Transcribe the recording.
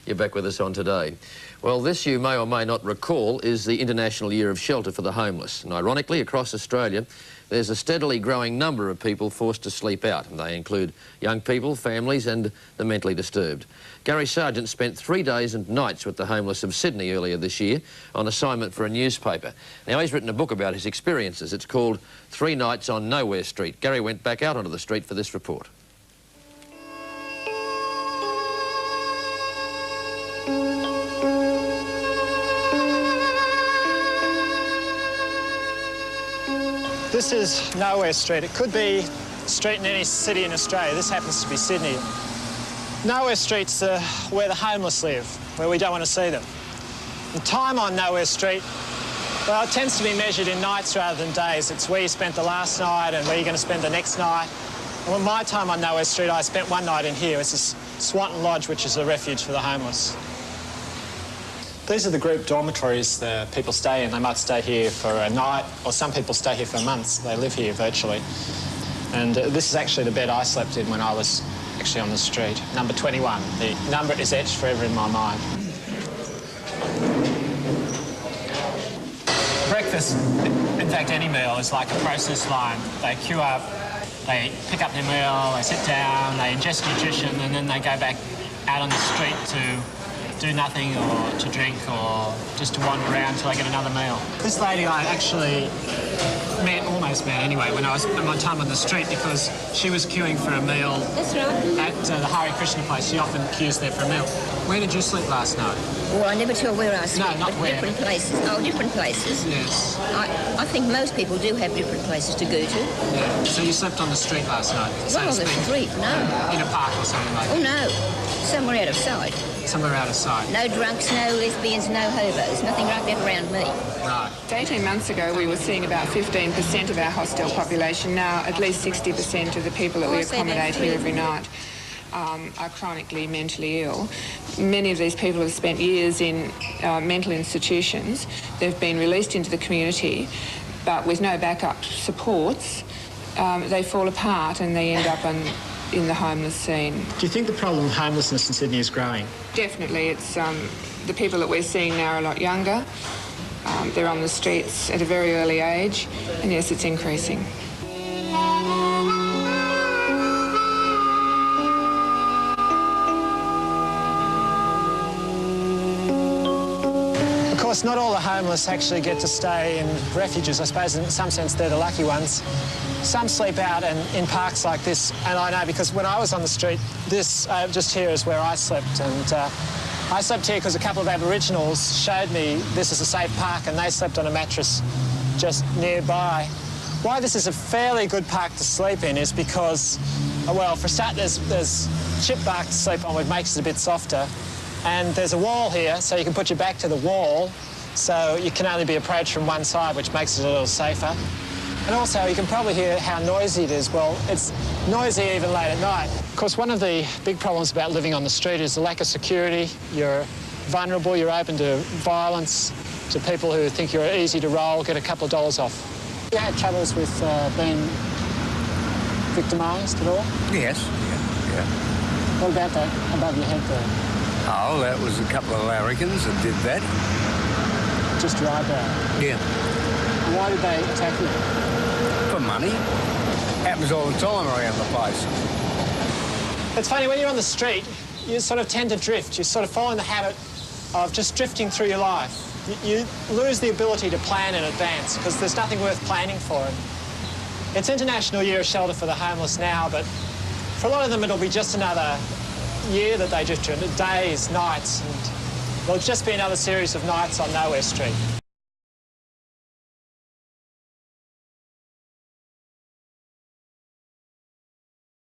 You're back with us on Today. Well, this, you may or may not recall, is the International Year of Shelter for the Homeless. And ironically, across Australia, there's a steadily growing number of people forced to sleep out. And they include young people, families and the mentally disturbed. Gary Sargent spent 3 days and nights with the homeless of Sydney earlier this year on assignment for a newspaper. Now, he's written a book about his experiences. It's called 3 Nights on Nowhere Street. Gary went back out onto the street for this report. This is Nowhere Street. It could be a street in any city in Australia. This happens to be Sydney. Nowhere Street's where the homeless live, where we don't want to see them. The time on Nowhere Street, well, it tends to be measured in nights rather than days. It's where you spent the last night and where you're going to spend the next night. And with my time on Nowhere Street, I spent 1 night in here. It's a Swanton Lodge, which is a refuge for the homeless. These are the group dormitories that people stay in. They might stay here for a night, or some people stay here for months. They live here virtually. And this is actually the bed I slept in when I was actually on the street. Number 21. The number is etched forever in my mind. Breakfast, in fact any meal, is like a process line. They queue up, they pick up their meal, they sit down, they ingest nutrition, and then they go back out on the street to do nothing or to drink or just to wander around till I get another meal. This lady I actually almost met anyway when I was at my time on the street, because she was queuing for a meal. That's right. At the Hare Krishna place. She often queues there for a meal. Where did you sleep last night? Well, I never tell where I sleep. No, not but where. Different places. Oh, different places. Yes. I think most people do have different places to go to. Yeah. So you slept on the street last night? Not on the street, no. In a park or something like that? Oh, no. Somewhere out of sight. Somewhere out of sight? No drunks, no lesbians, no hobos. Nothing like that around me. Right. 18 months ago, we were seeing about 15% of our hostel population. Now, at least 60% of the people that we accommodate here every night are chronically mentally ill. Many of these people have spent years in mental institutions. They've been released into the community, but with no backup supports, they fall apart and they end up in the homeless scene. Do you think the problem of homelessness in Sydney is growing? Definitely. It's the people that we're seeing now are a lot younger. They're on the streets at a very early age, and yes, it's increasing. Of course, not all the homeless actually get to stay in refuges. I suppose in some sense they're the lucky ones. Some sleep out in parks like this, and I know because when I was on the street, this just here is where I slept, and I slept here because a couple of Aboriginals showed me this is a safe park, and they slept on a mattress just nearby. Why this is a fairly good park to sleep in is because, well, for a start, there's chip bark to sleep on, which makes it a bit softer, and there's a wall here, so you can put your back to the wall, so you can only be approached from one side, which makes it a little safer. And also, you can probably hear how noisy it is. Well, it's noisy even late at night. Of course, one of the big problems about living on the street is the lack of security. You're vulnerable, you're open to violence, to people who think you're easy to roll, get a couple of dollars off. You had troubles with being victimised at all? Yes, yeah. What about that above your head there? Oh, that was a couple of larrikins that did that. Just your eyebrow? Yeah. Why did they attack you? For money. Happens all the time around the place. It's funny, when you're on the street, you sort of tend to drift. You sort of fall in the habit of just drifting through your life. You lose the ability to plan in advance because there's nothing worth planning for it. It's International Year of Shelter for the Homeless now, but for a lot of them it'll be just another year that they drift through, days, nights, and there'll just be another series of nights on Nowhere Street.